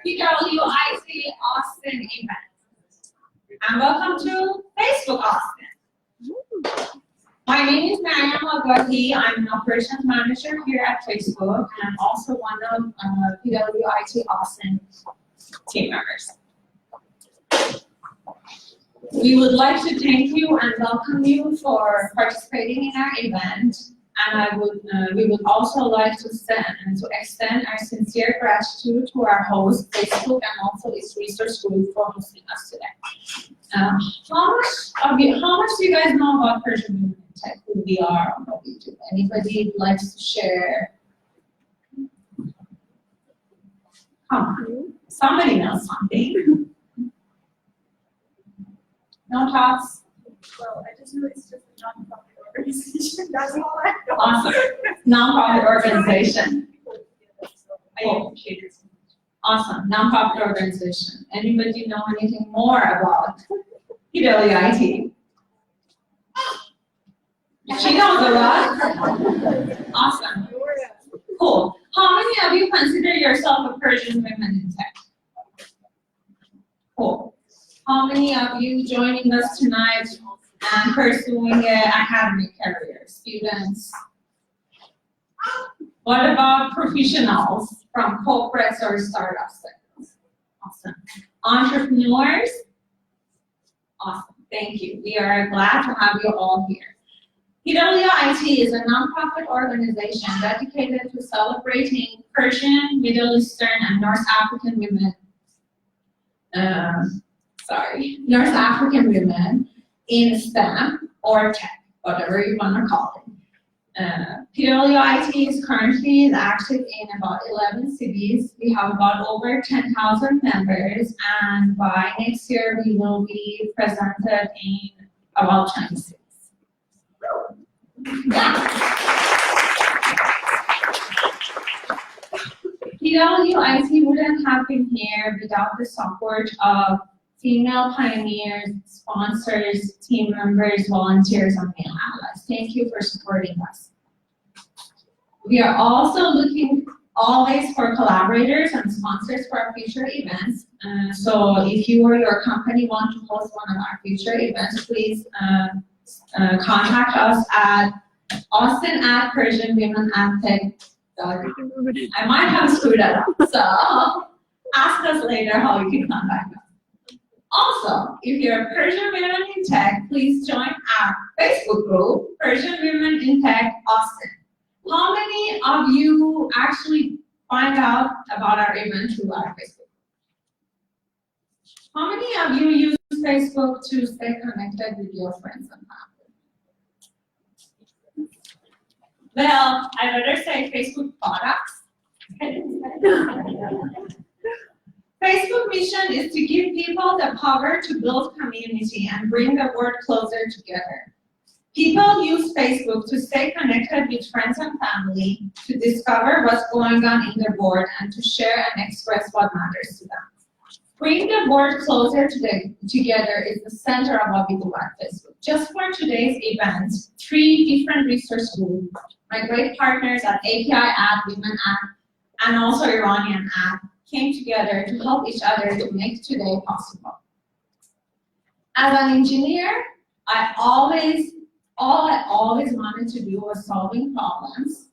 PWIT Austin event. And welcome to Facebook Austin. My name is Agahi. I'm an operations manager here at Facebook, and I'm also one of PWIT Austin team members. We would like to thank you and welcome you for participating in our event. And we would also like to extend our sincere gratitude to our host, Facebook, and also its resource group for hosting us today. How much do you guys know about Persian Women in Tech, who we are and what we do? Anybody likes to share? Come on, somebody knows something. No thoughts? Well, I just know it's just a nonprofit organization. That's all I know. Awesome. Nonprofit organization. I appreciate it so much. Awesome. Nonprofit organization. Anybody know anything more about PWIT? She knows a lot. Awesome. Cool. How many of you consider yourself a Persian women in tech? Cool. How many of you joining us tonight and pursuing an academic career? Students? What about professionals from corporates or startup sectors? Awesome. Entrepreneurs? Awesome. Thank you. We are glad to have you all here. PWIT is a nonprofit organization dedicated to celebrating Persian, Middle Eastern, and North African women. North African women in STEM or tech, whatever you want to call it. PWIT is currently active in about 11 cities. We have about over 10,000 members, and by next year we will be presented in about 20 cities. Yeah. PWIT wouldn't have been here without the support of female pioneers, sponsors, team members, volunteers, and male allies. Thank you for supporting us. We are also looking always for collaborators and sponsors for our future events. So if you or your company want to host one of our future events, please contact us at austin@persianwomen.tech.com. I might have screwed it up, so ask us later how you can contact us. Also, if you're Persian Women in Tech, please join our Facebook group, Persian Women in Tech Austin. How many of you actually find out about our event through our Facebook? How many of you use Facebook to stay connected with your friends and family? Well, I better say Facebook products. Facebook mission is to give people the power to build community and bring the world closer together. People use Facebook to stay connected with friends and family, to discover what's going on in their world, and to share and express what matters to them. Bring the world closer together is the center of what we do at Facebook. Just for today's event, 3 different resource groups, my great partners at API App, Women App, and also Iranian App, came together to help each other to make today possible. As an engineer, all I always wanted to do was solving problems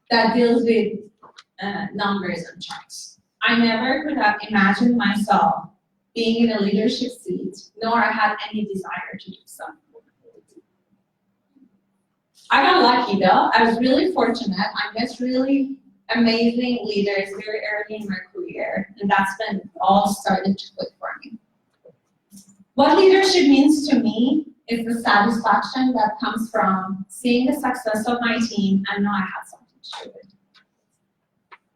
that deals with numbers and charts. I never could have imagined myself being in a leadership seat, nor I had any desire to do so. I got lucky though. I was really fortunate. I met really amazing leaders very early in my career, and that's when all started to click for me. What leadership means to me is the satisfaction that comes from seeing the success of my team and know I had something to do with it.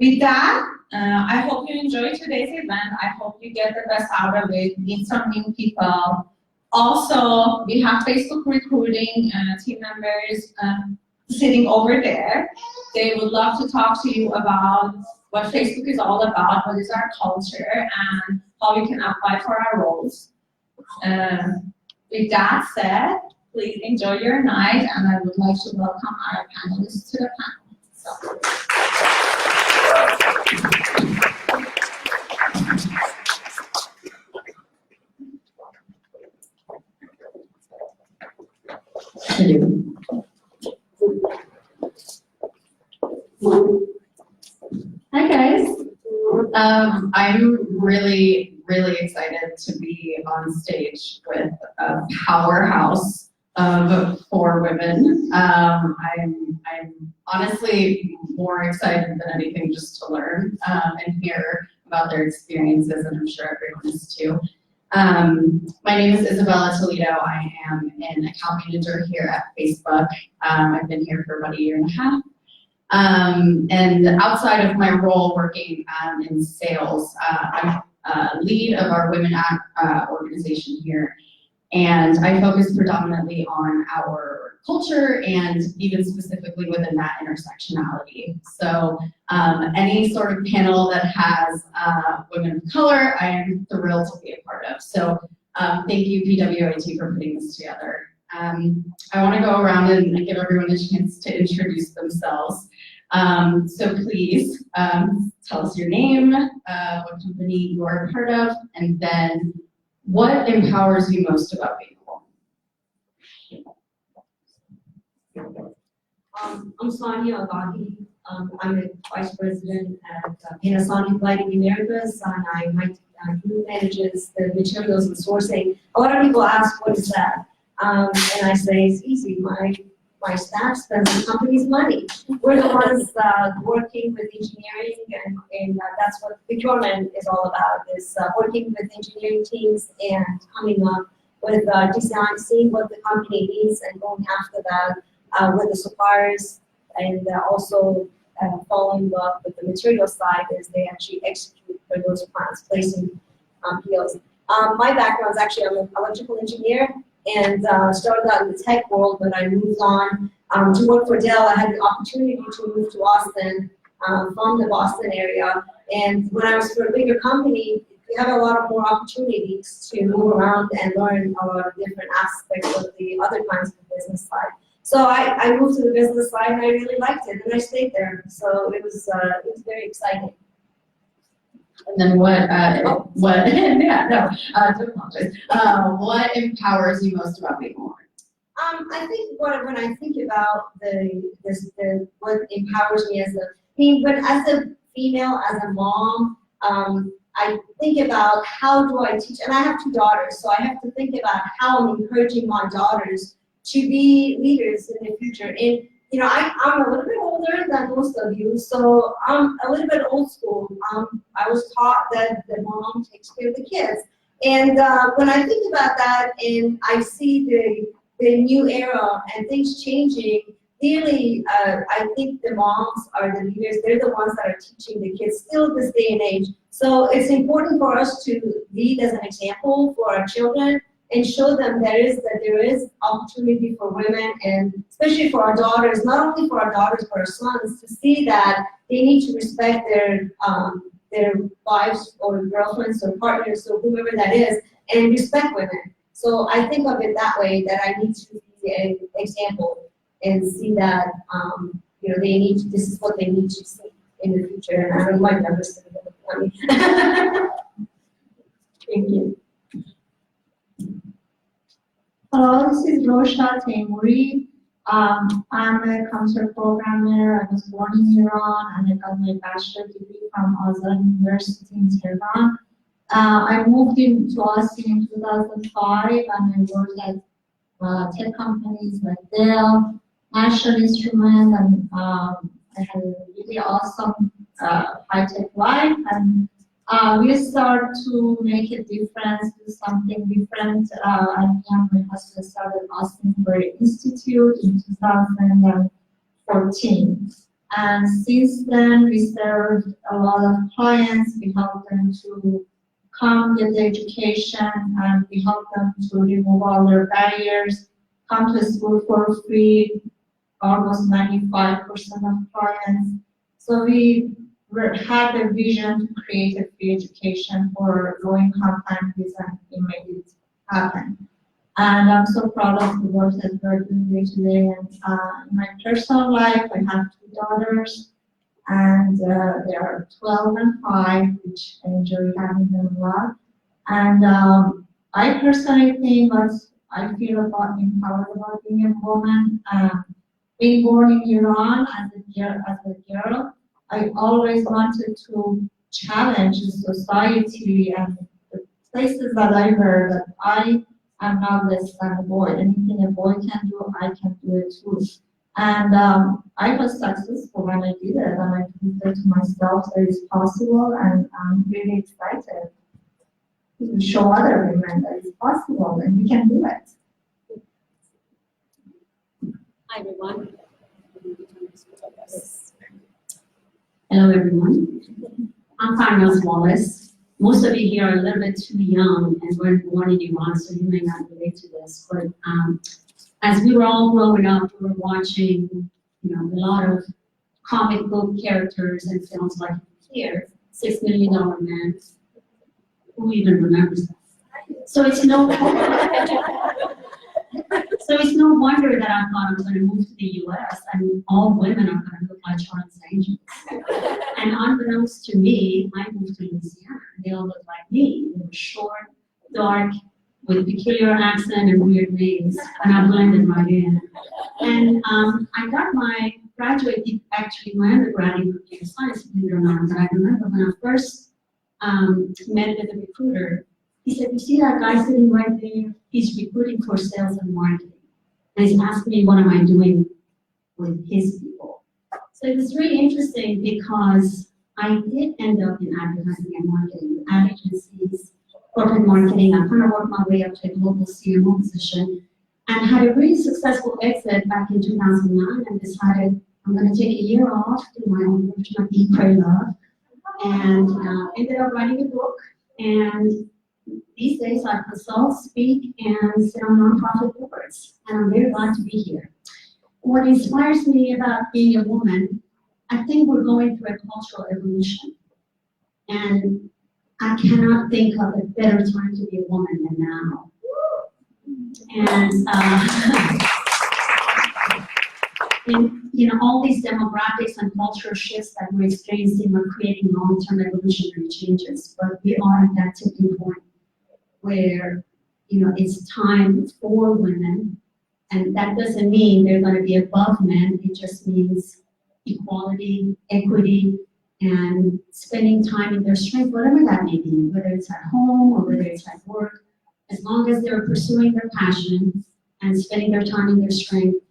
With that, I hope you enjoyed today's event. I hope you get the best out of it, meet some new people. Also, we have Facebook recruiting team members sitting over there. They would love to talk to you about what Facebook is all about, what is our culture, and how you can apply for our roles. With that said, please enjoy your night, and I would like to welcome our panelists to the panel. So. I'm really, really excited to be on stage with a powerhouse of 4 women. I'm honestly more excited than anything just to learn and hear about their experiences, and I'm sure everyone is too. My name is Isabella Toledo. I am an account manager here at Facebook. I've been here for about 1.5 years. And outside of my role working in sales, I'm lead of our Women Act organization here. And I focus predominantly on our culture and even specifically within that intersectionality. So any sort of panel that has women of color, I am thrilled to be a part of. So thank you, PWIT, for putting this together. I want to go around and give everyone a chance to introduce themselves. So please tell us your name, what company you are a part of, and then what empowers you most about being a woman? I'm Sonya Agahi. I'm a vice president at Panasonic Lighting Americas, and my group manages the materials and sourcing. A lot of people ask, what is that? And I say, it's easy. My staff spends the company's money. We're the ones working with engineering, and that's what procurement is all about, is working with engineering teams and coming up with design, seeing what the company needs and going after that with the suppliers, and also following up with the material side as they actually execute for those plans, placing POs. My background is actually, I'm an electrical engineer, and started out in the tech world, but I moved on to work for Dell. I had the opportunity to move to Austin from the Boston area, and when I was for a bigger company, we had a lot of more opportunities to move around and learn a lot of different aspects of the other kinds of business side. So I moved to the business side, and I really liked it, and I stayed there. So it was very exciting. And then yeah, no, don't apologize. What empowers you most about being a woman? I think when I think about what empowers me but as a female, as a mom, I think about how do I teach, and I have 2 daughters, so I have to think about how I'm encouraging my daughters to be leaders in the future. And you know, I'm a little bit older than most of you, so I'm a little bit old school. I was taught that the mom takes care of the kids. And when I think about that and I see the new era and things changing, really, I think the moms are the leaders. They're the ones that are teaching the kids still this day and age. So it's important for us to lead as an example for our children and show them there is opportunity for women, and especially for our daughters, not only for our daughters, but our sons, to see that they need to respect their wives or girlfriends or partners or whoever that is, and respect women. So I think of it that way, that I need to be an example and see that you know, this is what they need to see in the future. And I don't like never say that. Thank you. Hello, this is Rosha Teimuri. I'm a computer programmer. I was born in Iran, and I got my bachelor degree from Azad University in Tehran. I moved into Austin in 2005, and I worked at tech companies like Dell, National Instruments, and I had a really awesome high-tech life. And we start to make a difference, do something different. And me and my husband started Austin Berry Institute in 2014. And since then, we served a lot of clients. We helped them to come get the education, and we help them to remove all their barriers, come to school for free, almost 95% of clients. So we had a vision to create a free education for low-income families, and we made it happen. And I'm so proud of the work that we're doing day to day. And in my personal life, I have 2 daughters, and they are 12 and 5, which I enjoy having them a lot. And I personally think what I feel empowered about being a woman, being born in Iran as a girl, I always wanted to challenge in society and the places that I heard that I am not less than a boy. Anything a boy can do, I can do it too. And I was successful when I did it, and I proved to myself that it's possible, and I'm really excited to show other women that it's possible and we can do it. Hi, everyone. Hello, everyone. I'm Farnaz, Wallace. Most of you here are a little bit too young and weren't born in Iran, so you may not relate to this. But as we were all growing up, we were watching, a lot of comic book characters and films like here, $6 Million Man. Who even remembers that? So it's no wonder that I thought I was going to move to the U.S. and all women are going to look like Charlie's Angels. And unbeknownst to me, I moved to Louisiana. They all looked like me. They were short, dark, with peculiar accent and weird names, and I blended right in. And I got my graduate, actually my undergrad in computer science, believe it or not. But I remember when I first met with a recruiter, he said, "You see that guy sitting right there? He's recruiting for sales and marketing. And he's asking me what am I doing with his people." So it was really interesting because I did end up in advertising and marketing, ad agencies, corporate marketing. I kind of worked my way up to a global CMO position and had a really successful exit back in 2009 and decided I'm going to take a year off, do my own version of Eat, Pray, Love, and ended up writing a book. And these days I consult, speak, and sit on nonprofit boards, and I'm very glad to be here. What inspires me about being a woman, I think we're going through a cultural evolution. And I cannot think of a better time to be a woman than now. And, all these demographics and cultural shifts that we're experiencing are creating long-term evolutionary changes. But we are at that tipping point where, it's time for women. And that doesn't mean they're going to be above men. It just means equality, equity, and spending time in their strength, whatever that may be, whether it's at home or whether it's at work, as long as they're pursuing their passion and spending their time in their strength,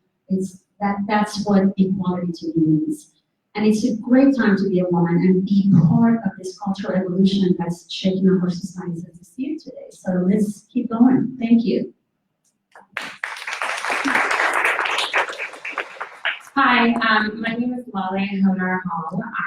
that's what equality to me means. And it's a great time to be a woman and be part of this cultural evolution that's shaking up our society as we see it today. So let's keep going. Thank you. Hi, my name is Laleh Honar.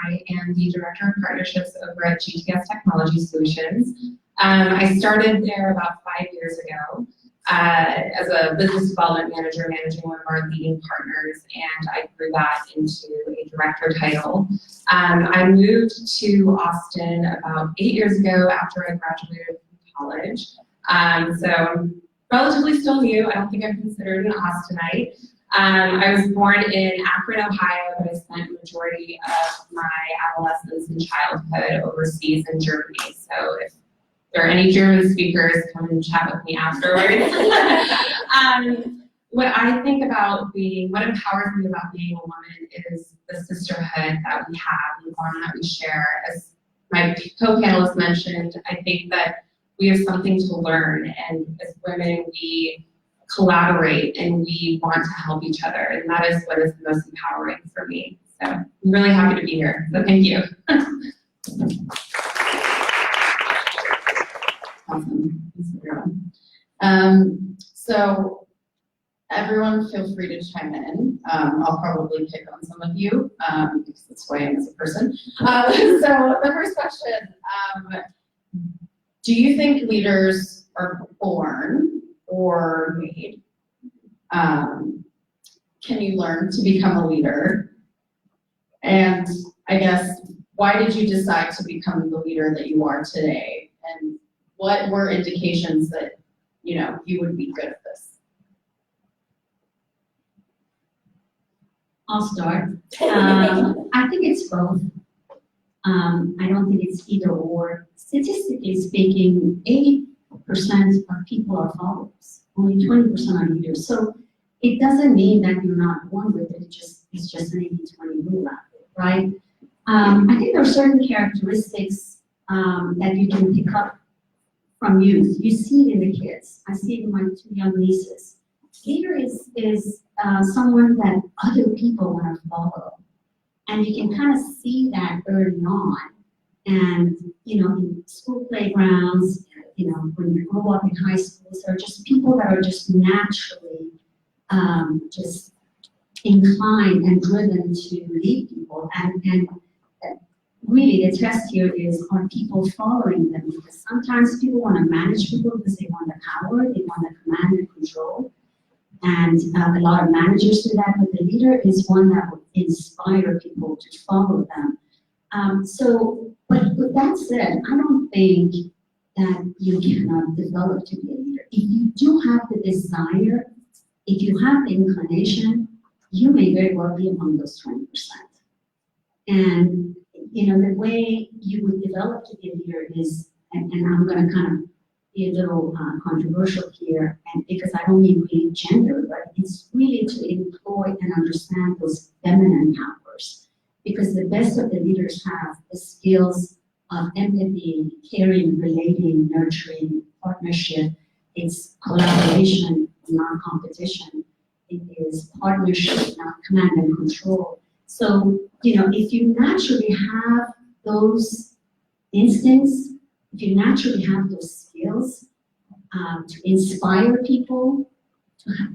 I am the Director of Partnerships over at GTS Technology Solutions. I started there about 5 years ago as a business development manager, managing one of our leading partners, and I grew that into a director title. I moved to Austin about 8 years ago after I graduated from college. So I'm relatively still new. I don't think I'm considered an Austinite. I was born in Akron, Ohio, but I spent the majority of my adolescence and childhood overseas in Germany. So if there are any German speakers, come and chat with me afterwards. What I think about what empowers me about being a woman is the sisterhood that we have, the bond that we share. As my co-panelists mentioned, I think that we have something to learn, and as women, we collaborate and we want to help each other, and that is what is the most empowering for me. So I'm really happy to be here, so thank you. Awesome. Thanks, so everyone feel free to chime in. I'll probably pick on some of you because that's who I am as a person. So the first question, do you think leaders are born or made? Can you learn to become a leader? And I guess, why did you decide to become the leader that you are today? And what were indications that, you would be good at this? I'll start. I think it's both. I don't think it's either or. Statistically speaking, 80% of people are followers. Only 20% are leaders. So it doesn't mean that you're not born with it. It's just an 80-20 rule out there, right? I think there are certain characteristics that you can pick up from youth. You see it in the kids. I see it in my two young nieces. Leader is someone that other people want to follow. And you can kind of see that early on. And, you know, in school playgrounds, you know, when you grow up in high schools, there are just people that are just naturally just inclined and driven to lead people. And really the test here is, are people following them? Because sometimes people want to manage people because they want the power, they want the command and control. And a lot of managers do that, but the leader is one that will inspire people to follow them. But with that said, I don't think that you cannot develop to be a leader. If you do have the desire, if you have the inclination, you may very well be among those 20%. And you know, the way you would develop to be a leader is, and I'm going to kind of be a little controversial here, and because I don't mean really gender, but it's really to employ and understand those feminine powers. Because the best of the leaders have the skills of empathy, caring, relating, nurturing, partnership. It's collaboration, not competition. It is partnership, not command and control. So, you know, if you naturally have those instincts, if you naturally have those skills to inspire people,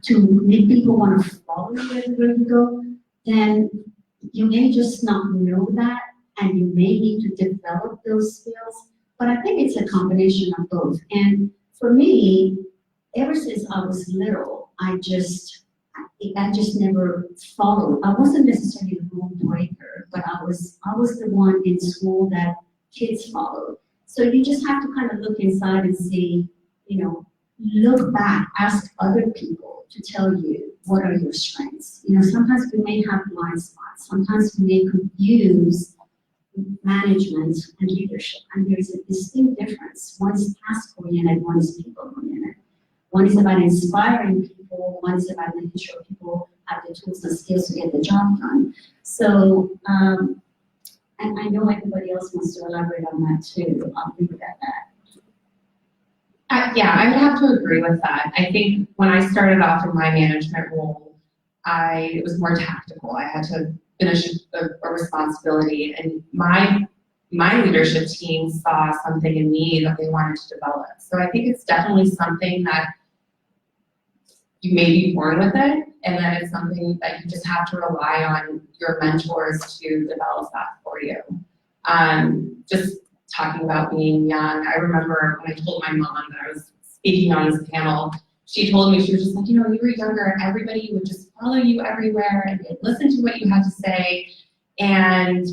to make people want to follow you everywhere you go, then you may just not know that, and you may need to develop those skills. But I think it's a combination of both. And for me, ever since I was little, I just never followed. I wasn't necessarily the rule breaker, but I was the one in school that kids followed. So you just have to kind of look inside and see, you know, look back, ask other people to tell you what are your strengths. You know, sometimes we may have blind spots. Sometimes we may confuse management and leadership, and there is a distinct difference. One is task-oriented, one is people-oriented. One is about inspiring people, one is about making sure people have the tools and skills to get the job done. So, and I know everybody else wants to elaborate on that too. I'll leave it at that. Yeah, I would have to agree with that. I think when I started off in my management role, it was more tactical. I had to finish a responsibility, and my leadership team saw something in me that they wanted to develop. So I think it's definitely something that you may be born with it, and then it's something that you just have to rely on your mentors to develop that for you. Just talking about being young, I remember when I told my mom that I was speaking on this panel, she told me, she was just like, you know, when you were younger, everybody would just follow you everywhere and they'd listen to what you had to say, and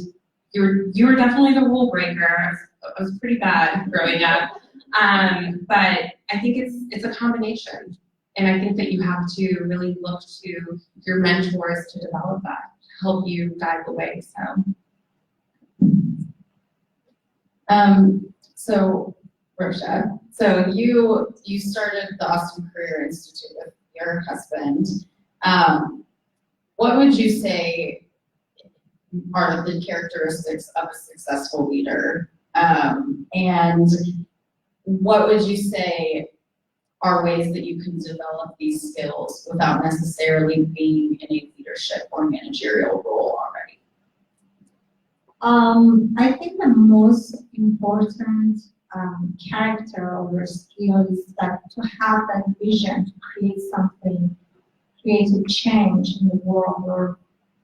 you were definitely the rule breaker. I was pretty bad growing up, but I think it's a combination. And I think that you have to really look to your mentors to develop that, help you guide the way. So Rosha, so you started the Austin Career Institute with your husband. What would you say are the characteristics of a successful leader? And what would you say are ways that you can develop these skills without necessarily being in a leadership or managerial role already? I think the most important character or skill is that to have that vision to create something, create a change in the world, or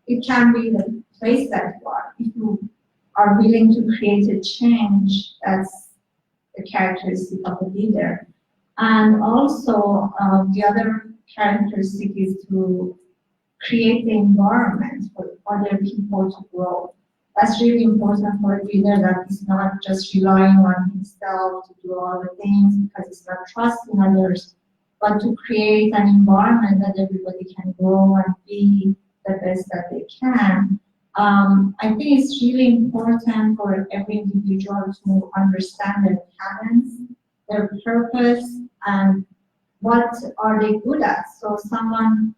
it can be the place that you are. If you are willing to create a change, that's the characteristic of a leader. And also, the other characteristic is to create the environment for other people to grow. That's really important for a leader, that is not just relying on himself to do all the things because he's not trusting others, but to create an environment that everybody can grow and be the best that they can. I think it's really important for every individual to understand their talents, their purpose, and what are they good at. So someone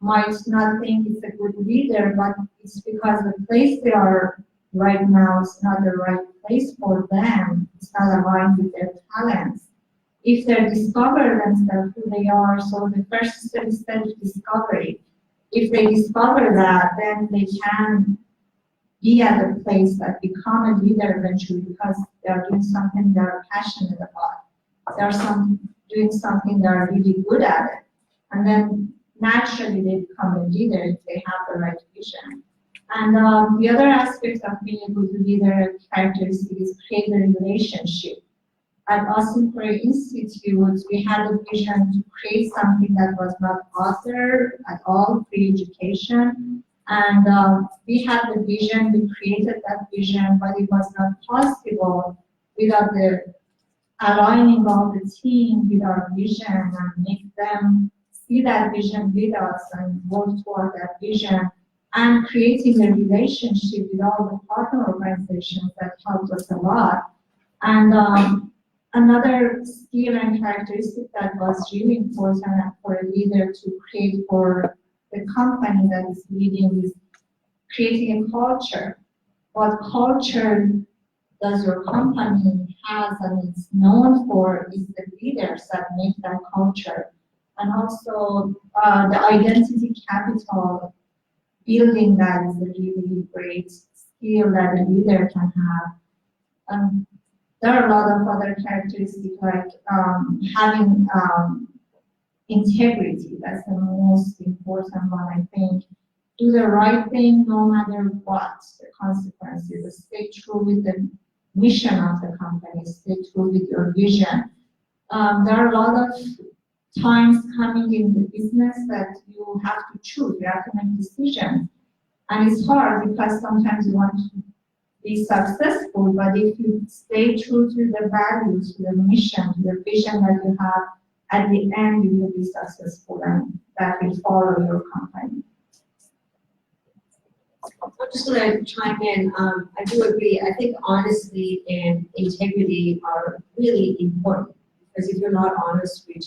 might not think it's a good leader, but it's because the place they are right now it's not the right place for them, it's not aligned with their talents. If they discover themselves who they are, so the first step is self-discovery. If they discover that, then they can be at a place that become a leader eventually because they are doing something they are passionate about. They are doing something they are really good at it. And then naturally they become a leader if they have the right vision. And the other aspect of being able to leader characteristic is create a relationship. At Austin Career Institute, we had a vision to create something that was not authored at all, free education. And we had the vision, we created that vision, but it was not possible without the aligning all the team with our vision and make them see that vision with us and work toward that vision, and creating a relationship with all the partner organizations that helped us a lot. And another skill and characteristic that was really important for a leader to create for the company that is leading is creating a culture. What culture does your company has and is known for is the leaders that make that culture. And also the identity capital, building that is a really great skill that a leader can have. There are a lot of other characteristics like having integrity. That's the most important one, I think. Do the right thing no matter what the consequences. Stay true with the mission of the company. Stay true with your vision. There are a lot of times coming in the business that you have to choose. You have to make decisions. And it's hard because sometimes you want to be successful, but if you stay true to the values, to the mission, to the vision that you have, at the end you will be successful and that will follow your company. I'm just going to chime in. I do agree. I think honesty and integrity are really important because if you're not honest with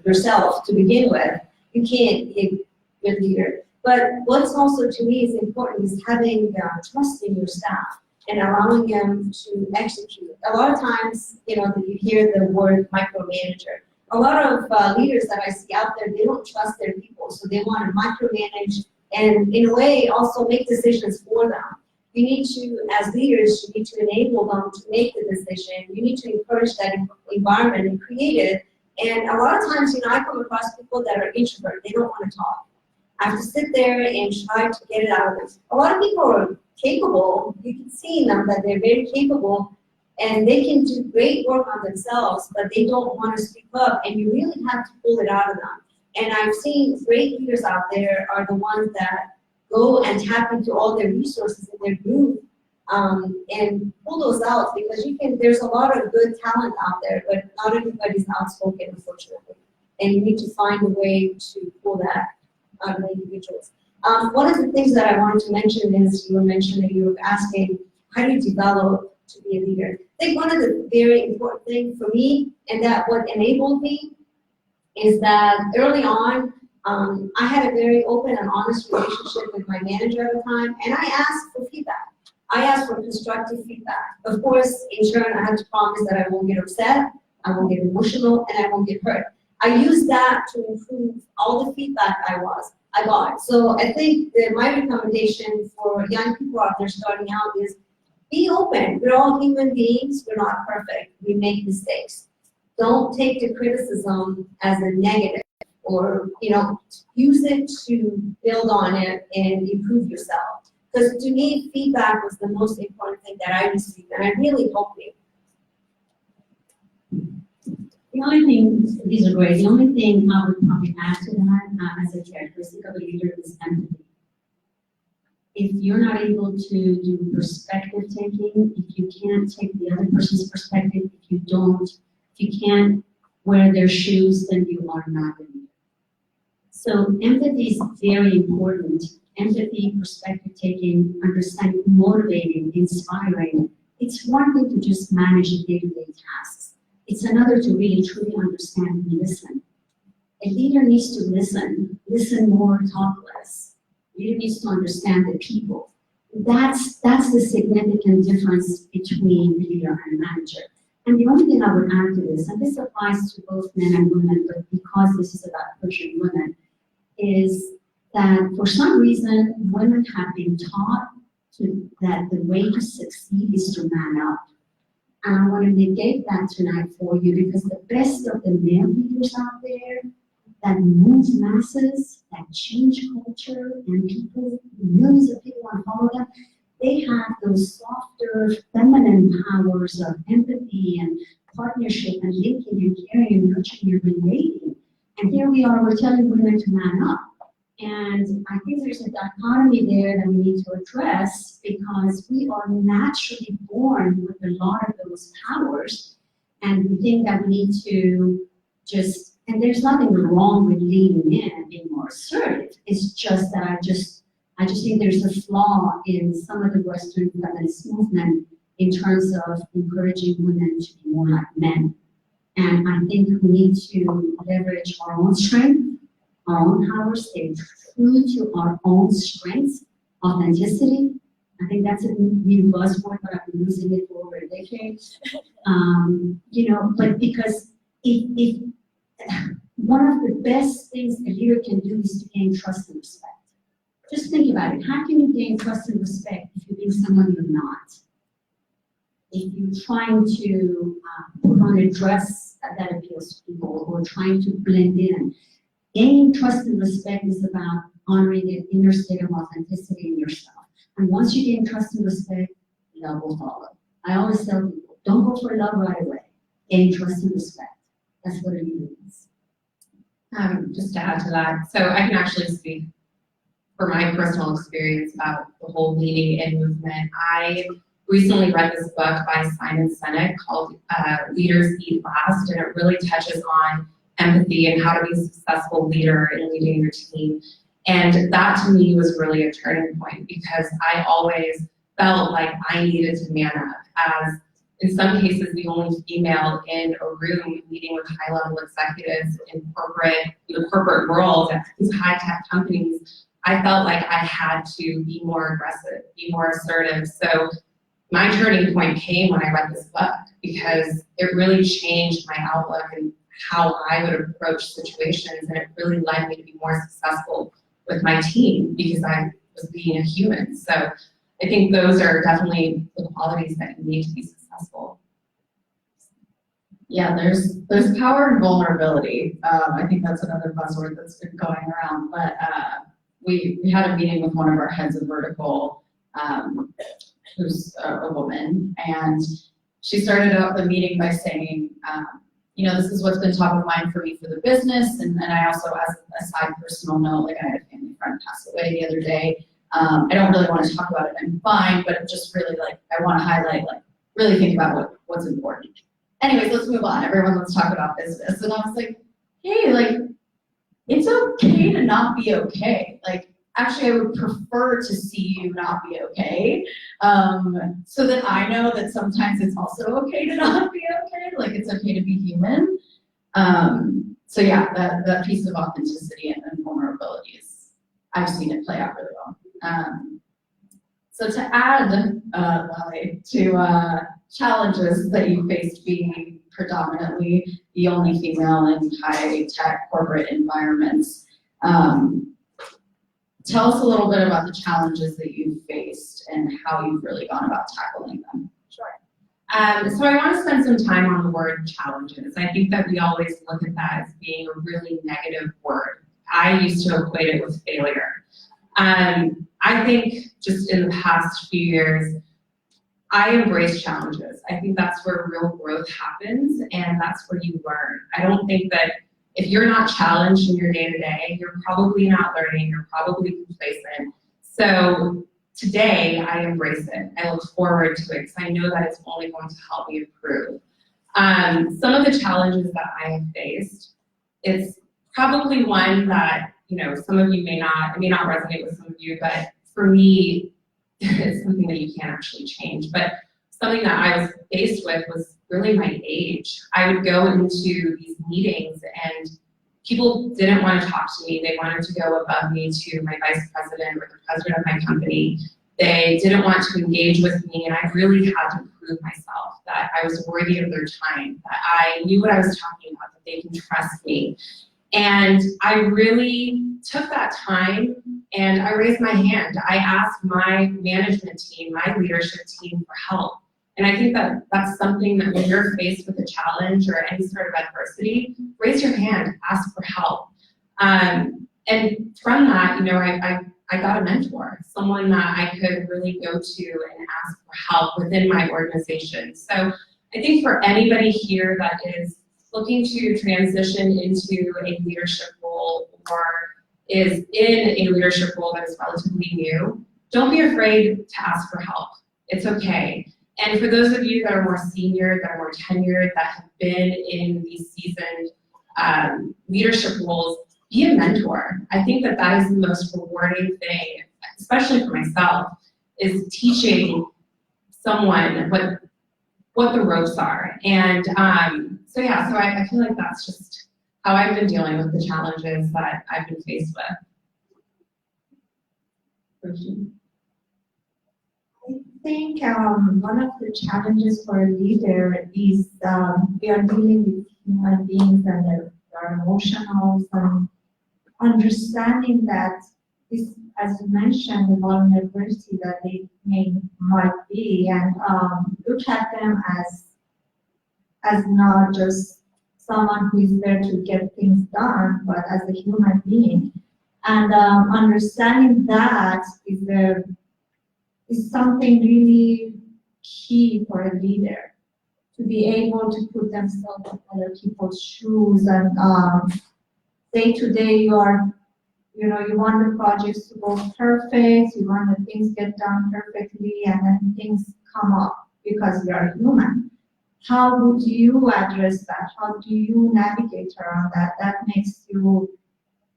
yourself to begin with, you can't be a good leader. But what's also to me is important is having trust in your staff and allowing them to execute. A lot of times, you hear the word micromanager. A lot of leaders that I see out there, they don't trust their people, so they want to micromanage and in a way also make decisions for them. You need to, as leaders, you need to enable them to make the decision. You need to encourage that environment and create it. And a lot of times, I come across people that are introverted. They don't want to talk. I have to sit there and try to get it out of them. A lot of people are capable. You can see in them that they're very capable and they can do great work on themselves, but they don't want to speak up, and you really have to pull it out of them. And I've seen great leaders out there are the ones that go and tap into all their resources in their group and pull those out, because there's a lot of good talent out there, but not everybody's outspoken, unfortunately. And you need to find a way to pull that out of individuals. One of the things that I wanted to mention is you were asking, how do you develop to be a leader? I think one of the very important things for me, and that what enabled me, is that early on, I had a very open and honest relationship with my manager at the time, and I asked for feedback. I asked for constructive feedback. Of course, in turn, I had to promise that I won't get upset, I won't get emotional, and I won't get hurt. I used that to improve all the feedback I got. So I think that my recommendation for young people out there starting out is be open. We're all human beings. We're not perfect. We make mistakes. Don't take the criticism as a negative, or use it to build on it and improve yourself. Because to me, feedback was the most important thing that I received, and it really helped me. The only thing, these are great, the only thing I would probably add to that as a characteristic of a leader is empathy. If you're not able to do perspective taking, if you can't take the other person's perspective, if you can't wear their shoes, then you are not a leader. So empathy is very important. Empathy, perspective taking, understanding, motivating, inspiring. It's one thing to just manage day-to-day tasks. It's another to really truly understand and listen. A leader needs to listen more, talk less. A leader needs to understand the people. that's the significant difference between leader and manager. And the only thing I would add to this, and this applies to both men and women, but because this is about Persian women, is that for some reason, women have been taught that the way to succeed is to man up. And I want to negate that tonight for you, because the best of the male leaders out there that move masses, that change culture, and people, millions of people want to follow them, they have those softer feminine powers of empathy and partnership and linking and caring and nurturing and relating. And here we are, we're telling women to man up. And I think there's a dichotomy there that we need to address, because we are naturally born with a lot of those powers. And we think that we need to just, and there's nothing wrong with leaning in and being more assertive. It's just that I just think there's a flaw in some of the Western feminist movement in terms of encouraging women to be more like men. And I think we need to leverage our own strength, our own power, stay true to our own strengths, authenticity. I think that's a new buzzword, but I've been using it for over a decade. But because if one of the best things a leader can do is to gain trust and respect. Just think about it. How can you gain trust and respect if you're being someone you're not? If you're trying to put on a dress that appeals to people, or trying to blend in, gaining trust and respect is about honoring the inner state of authenticity in yourself. And once you gain trust and respect, love will follow. I always tell people, don't go for love right away. Gain trust and respect. That's what it means. Just to add to that, so I can actually speak for my personal experience about the whole leaning in movement. I recently read this book by Simon Sinek called Leaders Eat Last, and it really touches on empathy and how to be a successful leader in leading your team. And that to me was really a turning point, because I always felt like I needed to man up, as in some cases the only female in a room meeting with high-level executives in the corporate world at these high-tech companies. I felt like I had to be more aggressive, be more assertive. So my turning point came when I read this book, because it really changed my outlook and how I would approach situations, and it really led me to be more successful with my team, because I was being a human. So I think those are definitely the qualities that you need to be successful. Yeah, there's power in vulnerability. I think that's another buzzword that's been going around. But we had a meeting with one of our heads of vertical, who's a woman, and she started out the meeting by saying, this is what's been top of mind for me for the business, and I also, as a side personal note, like I had a family friend pass away the other day. I don't really want to talk about it, I'm fine, but just really I want to highlight, really think about what's important. Anyways, let's move on. Everyone, let's talk about business. And I was like, hey, it's okay to not be okay. Actually, I would prefer to see you not be okay, so that I know that sometimes it's also okay to not be okay. It's okay to be human. So yeah, that piece of authenticity and vulnerability I've seen it play out really well. So to add, Laleh, to challenges that you faced being predominantly the only female in high-tech corporate environments, tell us a little bit about the challenges that you've faced and how you've really gone about tackling them. Sure. So I want to spend some time on the word challenges. I think that we always look at that as being a really negative word. I used to equate it with failure. I think just in the past few years, I embrace challenges. I think that's where real growth happens, and that's where you learn. I don't think that if you're not challenged in your day-to-day, you're probably not learning, you're probably complacent. So today, I embrace it. I look forward to it, because I know that it's only going to help me improve. Some of the challenges that I have faced, it's probably one that, some of you may not resonate with some of you, but for me, it's something that you can't actually change. But something that I was faced with was really my age. I would go into these meetings and people didn't want to talk to me. They wanted to go above me to my vice president or the president of my company. They didn't want to engage with me, and I really had to prove myself that I was worthy of their time, that I knew what I was talking about, that they can trust me. And I really took that time and I raised my hand. I asked my management team, my leadership team for help. And I think that that's something that when you're faced with a challenge or any sort of adversity, raise your hand, ask for help. And from that, you know, I got a mentor, someone that I could really go to and ask for help within my organization. So I think for anybody here that is looking to transition into a leadership role or is in a leadership role that is relatively new, don't be afraid to ask for help. It's okay. And for those of you that are more senior, that are more tenured, that have been in these seasoned leadership roles, be a mentor. I think that that is the most rewarding thing, especially for myself, is teaching someone what the ropes are. And so I feel like that's just how I've been dealing with the challenges that I've been faced with. I think one of the challenges for a leader is we are dealing with human beings and their emotionals and understanding that this, as you mentioned, the vulnerability that they might be, and look at them as not just someone who is there to get things done, but as a human being. And understanding that is something really key for a leader, to be able to put themselves in other people's shoes. And day to day, you want the projects to go perfect, you want the things get done perfectly, and then things come up because you are human. How would you address that? How do you navigate around that? That makes you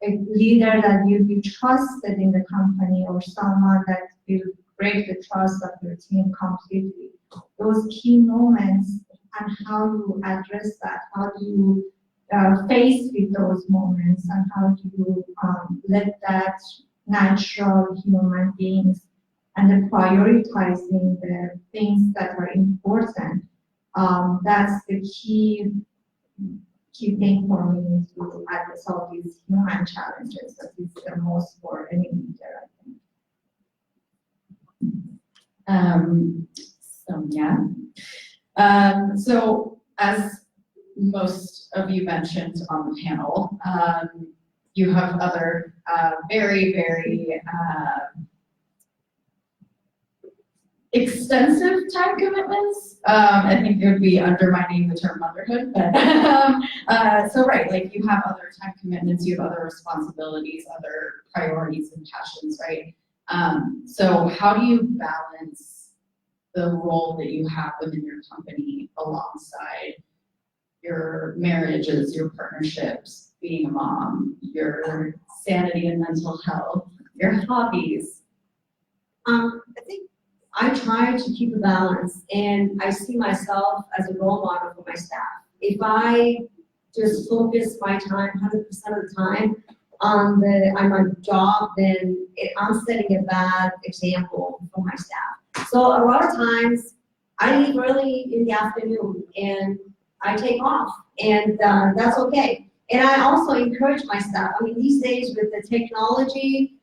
a leader that you'll be trusted in the company, or someone that will break the trust of your team completely. Those key moments and how you address that, how do you face with those moments, and how do you let that natural human beings and the prioritizing the things that are important. That's the key thing for me to address all these human challenges. That is the most for any leader, I think. Sonya. So as most of you mentioned on the panel, you have other very, very extensive time commitments. I think it would be undermining the term motherhood, but so right, like you have other time commitments, you have other responsibilities, other priorities and passions, right? So how do you balance the role that you have within your company alongside your marriages, your partnerships, being a mom, your sanity and mental health, your hobbies? I think I try to keep a balance, and I see myself as a role model for my staff. If I just focus my time 100% of the time on my job, then I'm setting a bad example for my staff. So a lot of times I leave early in the afternoon and I take off, and that's okay. And I also encourage my staff. I mean, these days with the technology,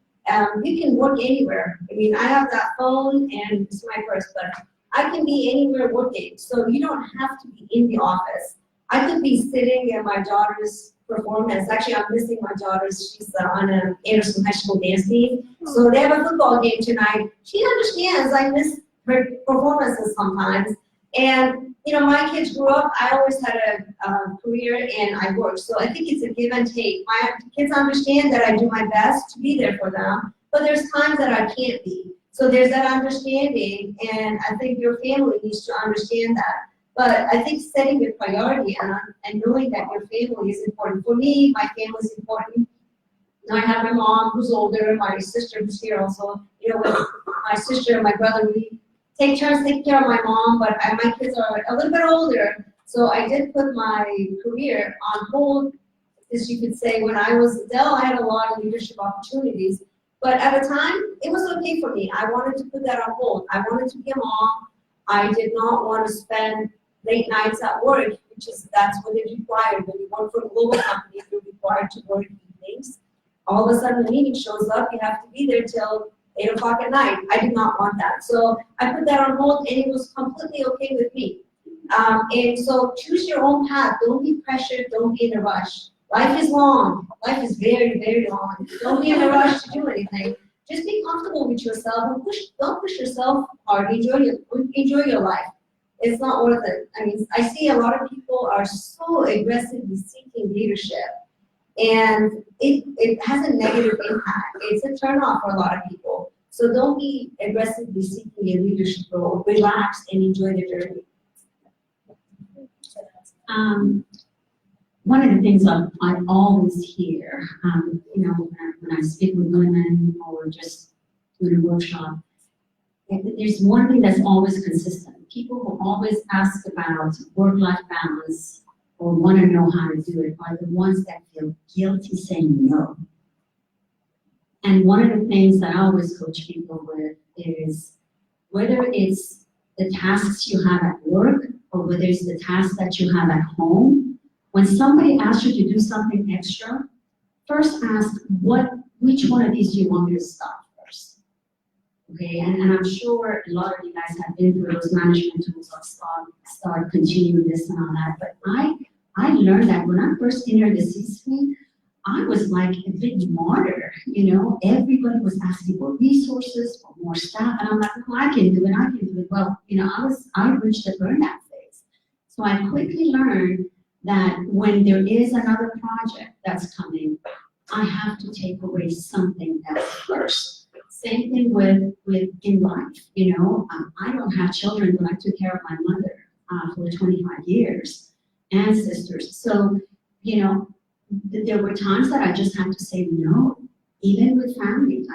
you can work anywhere. I mean, I have that phone and it's my purse, but I can be anywhere working. So you don't have to be in the office. I could be sitting at my daughter's performance. Actually, I'm missing my daughter's. She's on an Anderson High School dance team. So they have a football game tonight. She understands I miss her performances sometimes. And, you know, my kids grew up, I always had a career and I worked. So I think it's a give and take. My kids understand that I do my best to be there for them, but there's times that I can't be. So there's that understanding, and I think your family needs to understand that. But I think setting a priority and knowing that your family is important. For me, my family is important. I have my mom who's older, my sister who's here also. You know, with my sister and my brother, we take turns taking care of my mom, but my kids are a little bit older, so I did put my career on hold, as you could say. When I was at Dell, I had a lot of leadership opportunities, But at the time, it was okay for me. I wanted to put that on hold. I wanted to be a mom. I did not want to spend late nights at work, that's what is required. When you work for a global company, you're required to work evenings. All of a sudden, the meeting shows up, you have to be there till 8 o'clock at night. I did not want that. So I put that on hold, and it was completely okay with me. And so choose your own path. Don't be pressured. Don't be in a rush. Life is long. Life is very, very long. Don't be in a rush to do anything. Just be comfortable with yourself and don't push yourself hard. Enjoy your life. It's not worth it. I mean, I see a lot of people are so aggressively seeking leadership, and it has a negative impact. It's a turnoff for a lot of people. So don't be aggressively seeking a leadership role. Relax and enjoy the journey. One of the things I always hear, when I speak with women or just doing a workshop, there's one thing that's always consistent. People who always ask about work-life balance or want to know how to do it are the ones that feel guilty saying no. And one of the things that I always coach people with is whether it's the tasks you have at work or whether it's the tasks that you have at home, when somebody asks you to do something extra, first ask which one of these do you want me to stop first? Okay, and I'm sure a lot of you guys have been through those management tools of start, continue this and all that. But I learned that when I first entered the C-suite, I was like a big martyr, everybody was asking for resources, for more staff, and I'm like, well, I can do it. Well, I reached the burnout phase. So I quickly learned that when there is another project that's coming, I have to take away something else first. Same thing with in life, I don't have children, but I took care of my mother for 25 years and sisters. So, there were times that I just had to say no, even with family.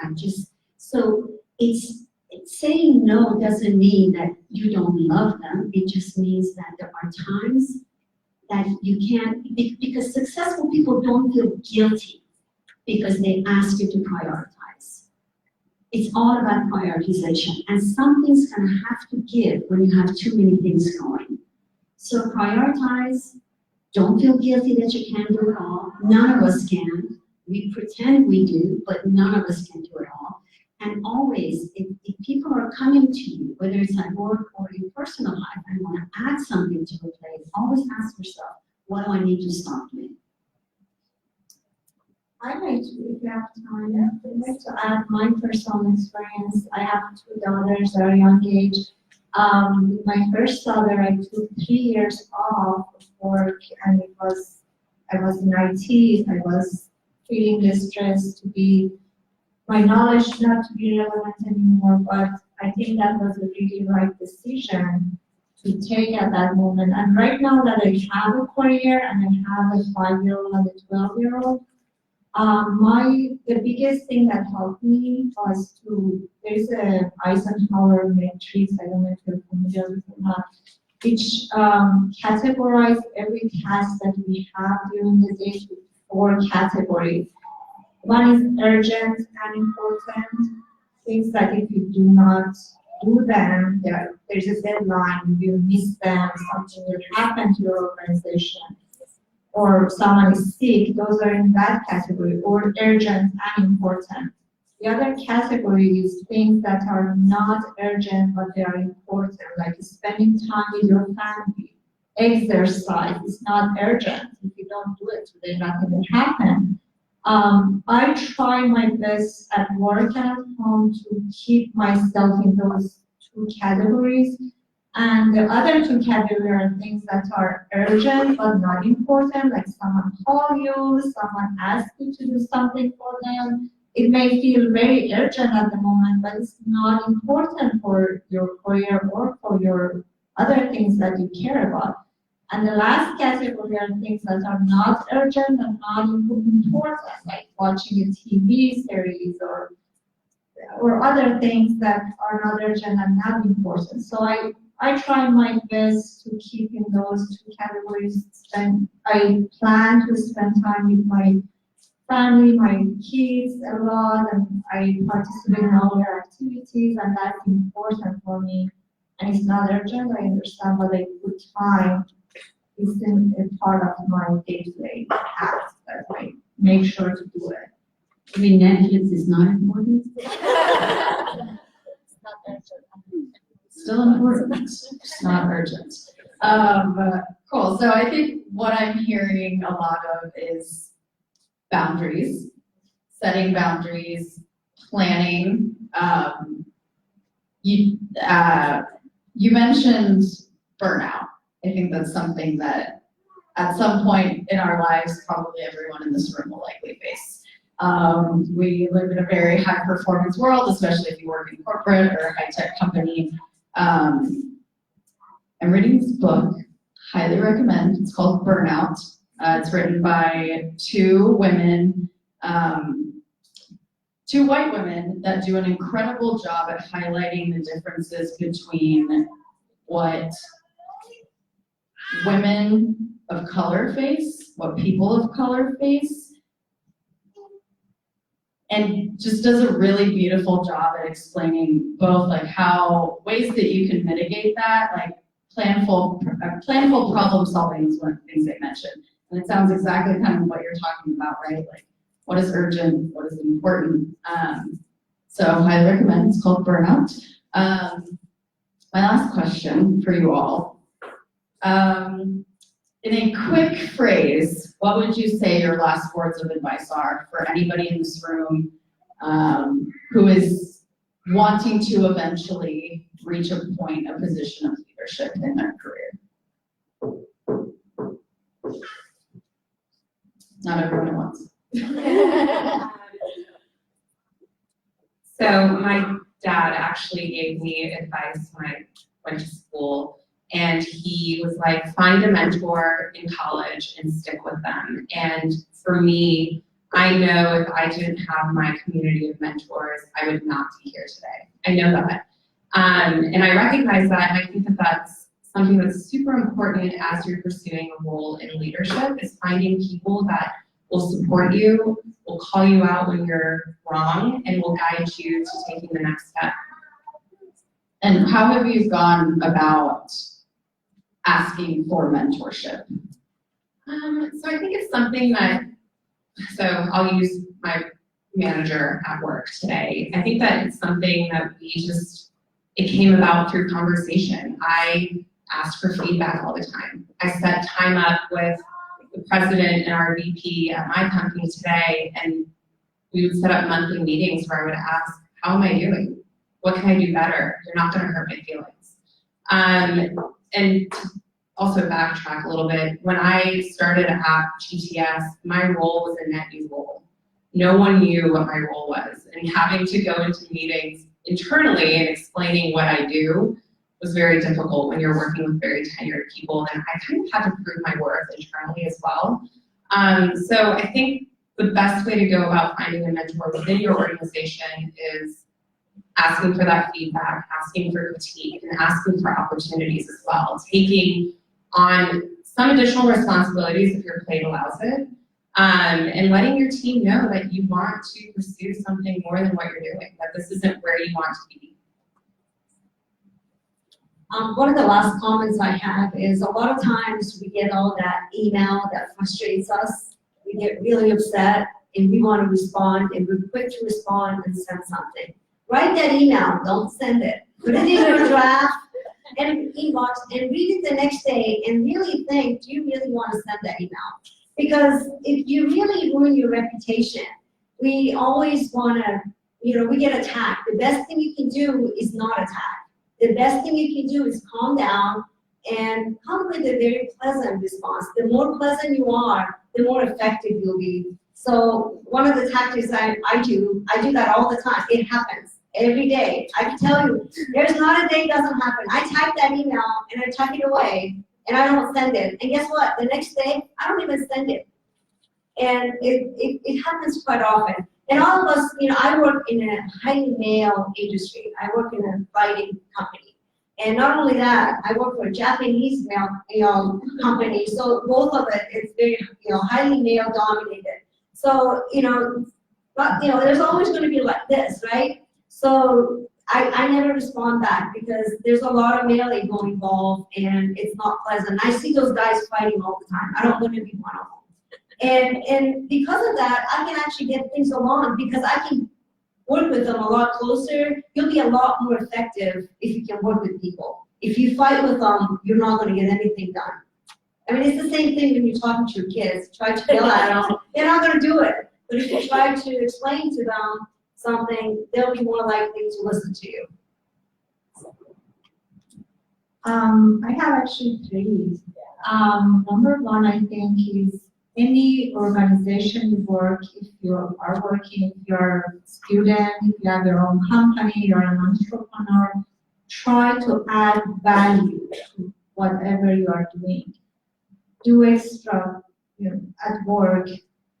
So it's saying no doesn't mean that you don't love them. It just means that there are times that you can't, because successful people don't feel guilty because they ask you to prioritize. It's all about prioritization, and something's gonna have to give when you have too many things going. So prioritize. Don't feel guilty that you can't do it all. None of us can. We pretend we do, but none of us can do it all. And always, if people are coming to you, whether it's at work or in personal life, and want to add something to the plate, always ask yourself, what do I need to stop doing? I'd like to, if you have time, I'd like to add my personal experience. I have 2 daughters at a young age. My first daughter, I took 3 years off of work, and I was in IT. I was feeling the stress to be, my knowledge not to be relevant anymore, but I think that was a really right decision to take at that moment. And right now that I have a career and I have a 5-year-old and a 12-year-old, the biggest thing that helped me was there's a Eisenhower matrix, I don't know if you're familiar with it or not, which categorize every task that we have during the day to 4 categories. One is urgent and important, things that if you do not do them, there's a deadline, you miss them, something will happen to your organization, or someone is sick, those are in that category, or urgent and important. The other category is things that are not urgent, but they are important, like spending time with your family. Exercise is not urgent. If you don't do it today, nothing will happen. I try my best at work and at home to keep myself in those 2 categories. And the other 2 categories are things that are urgent but not important, like someone call you, someone asks you to do something for them. It may feel very urgent at the moment, but it's not important for your career or for your other things that you care about. And the last category are things that are not urgent and not important, like watching a TV series or other things that are not urgent and not important. So I try my best to keep in those 2 categories. And I plan to spend time with my family, my kids a lot, and I participate in all their activities, and that's important for me. And it's not urgent, I understand, but I put time. It's a part of my day-to-day task that I make sure to do it. I mean, Netflix is not important. Still important, just not urgent. Cool, so I think what I'm hearing a lot of is boundaries, setting boundaries, planning. You mentioned burnout. I think that's something that at some point in our lives, probably everyone in this room will likely face. We live in a very high performance world, especially if you work in corporate or a high tech company. I'm reading this book, highly recommend. It's called Burnout. It's written by two women, two white women that do an incredible job at highlighting the differences between what women of color face, what people of color face, and just does a really beautiful job at explaining both like how ways that you can mitigate that, like planful problem solving is one of the things they mentioned. And it sounds exactly kind of what you're talking about, right? Like what is urgent, what is important. So highly recommend, it's called Burnout. My last question for you all. In a quick phrase, what would you say your last words of advice are for anybody in this room who is wanting to eventually reach a point, a position of leadership in their career? Not everyone at once. So my dad actually gave me advice when I went to school, and he was like, find a mentor in college and stick with them. And for me, I know if I didn't have my community of mentors, I would not be here today. I know that. And I recognize that, and I think that that's something that's super important as you're pursuing a role in leadership, is finding people that will support you, will call you out when you're wrong, and will guide you to taking the next step. And how have you gone about asking for mentorship? So I think it's something that, so I'll use my manager at work today. I think that it's something that it came about through conversation. I asked for feedback all the time. I set time up with the president and our VP at my company today, and we would set up monthly meetings where I would ask, how am I doing? What can I do better? You're not gonna hurt my feelings. And to also backtrack a little bit, when I started at GTS, my role was a net new role. No one knew what my role was, and having to go into meetings internally and explaining what I do was very difficult when you're working with very tenured people, and I kind of had to prove my worth internally as well. So I think the best way to go about finding a mentor within your organization is asking for that feedback, asking for critique, and asking for opportunities as well. Taking on some additional responsibilities if your plate allows it, and letting your team know that you want to pursue something more than what you're doing, that this isn't where you want to be. One of the last comments I have is a lot of times we get all that email that frustrates us. We get really upset and we want to respond, and we're quick to respond and send something. Write that email, don't send it. Put it in your draft and inbox and read it the next day and really think, do you really want to send that email? Because if you really ruin your reputation, we always want to, we get attacked. The best thing you can do is not attack. The best thing you can do is calm down and come with a very pleasant response. The more pleasant you are, the more effective you'll be. So one of the tactics I do that all the time. It happens every day. I can tell you, there's not a day it doesn't happen. I type that email and I tuck it away and I don't send it. And guess what? The next day, I don't even send it. And it happens quite often. And all of us, I work in a highly male industry. I work in a lighting company. And not only that, I work for a Japanese male company. So both of it's very, highly male dominated. So, but, there's always gonna be like this, right? So I never respond back because there's a lot of male ego involved and it's not pleasant. I see those guys fighting all the time. I don't want to be one of them. And because of that, I can actually get things along because I can work with them a lot closer. You'll be a lot more effective if you can work with people. If you fight with them, you're not going to get anything done. I mean, it's the same thing when you're talking to your kids. Try to yell at them, they're not going to do it. But if you try to explain to them something, they'll be more likely to listen to you. I have actually three. Number one, I think, is any organization you work, if you are working, if you're a student, if you have your own company, you're an entrepreneur, try to add value to whatever you are doing. Do extra at work,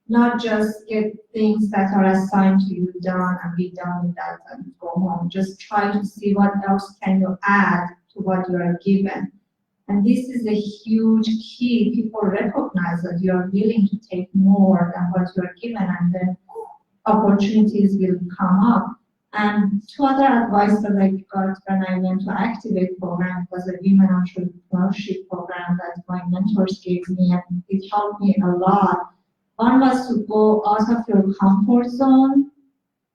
not just get things that are assigned to you done and be done with that and go home. Just try to see what else can you add to what you are given. And this is a huge key. People recognize that you are willing to take more than what you are given, and then opportunities will come up. And two other advice that I got when I went to Activate program was a women entrepreneurship program that my mentors gave me, and it helped me a lot. One was to go out of your comfort zone.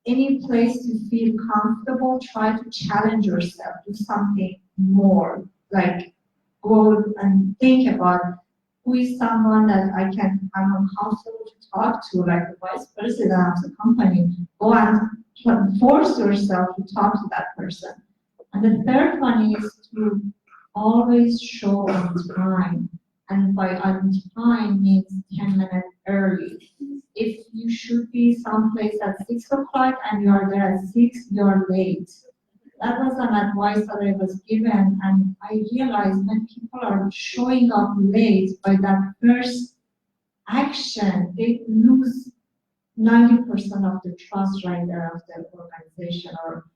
Any place you feel comfortable, try to challenge yourself, do something more, like go and think about who is someone that I'm comfortable to talk to, like the vice president of the company. Go and force yourself to talk to that person. And the third one is to always show on time. And by on time means 10 minutes early. If you should be someplace at 6 o'clock and you are there at 6, you are late. That was an advice that I was given, and I realized when people are showing up late by that first action, they lose 90% of the trust right there of the organization or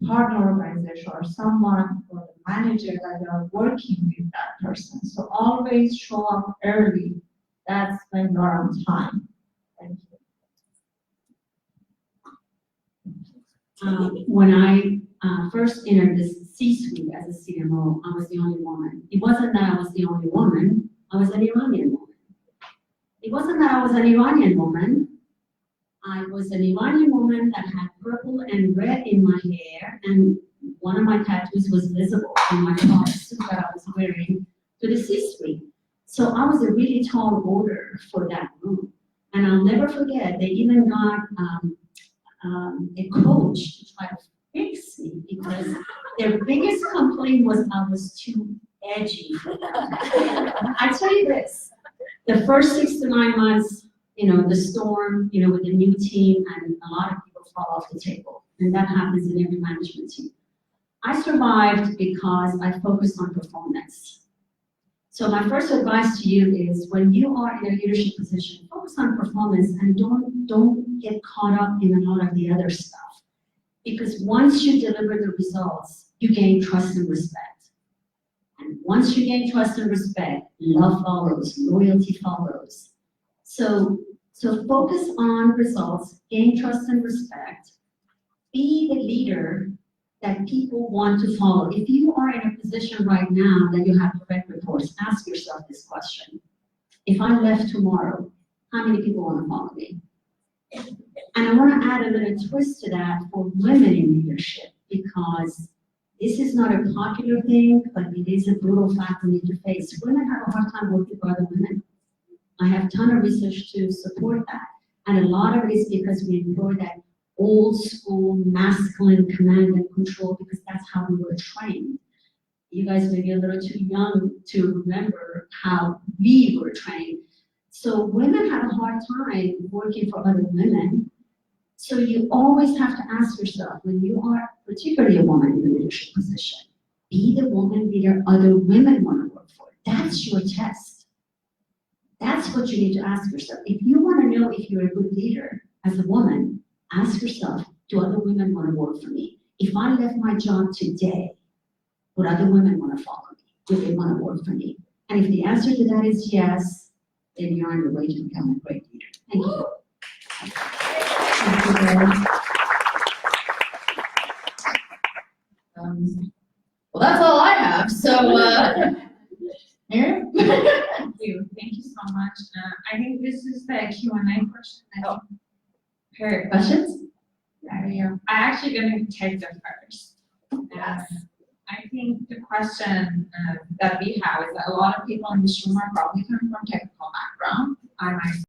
partner organization or someone or the manager that they are working with that person. So always show up early. That's when you're on time. Thank you. When I first entered this C-suite as a CMO, I was the only woman. It wasn't that I was the only woman, I was an Iranian woman. It wasn't that I was an Iranian woman, I was an Iranian woman that had purple and red in my hair, and one of my tattoos was visible in my suit that I was wearing to the C-suite. So I was a really tall order for that room. And I'll never forget, they even got a coach to try to fix me because their biggest complaint was I was too edgy. I tell you this, the first 6 to 9 months, the storm, with the new team, and a lot of people fall off the table. And that happens in every management team. I survived because I focused on performance. So my first advice to you is when you are in a leadership position, focus on performance and don't get caught up in a lot of the other stuff. Because once you deliver the results, you gain trust and respect. And once you gain trust and respect, love follows, loyalty follows. So focus on results, gain trust and respect, be the leader that people want to follow. If you are in a position right now that you have direct reports, ask yourself this question. If I left tomorrow, how many people want to follow me? And I want to add a little twist to that for women in leadership, because this is not a popular thing, but it is a brutal fact we need to face. Women have a hard time working with other women. I have a ton of research to support that. And a lot of it is because we employ that old school masculine command and control because that's how we were trained. You guys may be a little too young to remember how we were trained. So women have a hard time working for other women. So you always have to ask yourself, when you are particularly a woman in a leadership position, be the woman leader other women want to work for. That's your test. That's what you need to ask yourself. If you want to know if you're a good leader as a woman, ask yourself, do other women want to work for me? If I left my job today, would other women want to follow me? Do they want to work for me? And if the answer to that is yes, then you're on your way to become a great leader. Thank you. Well, that's all I have, so, Mary? Thank you so much. I think this is the Q&A question. Harriet, questions? I'm actually going to take the first. I think the question that we have is that a lot of people in this room are probably coming from technical background. I myself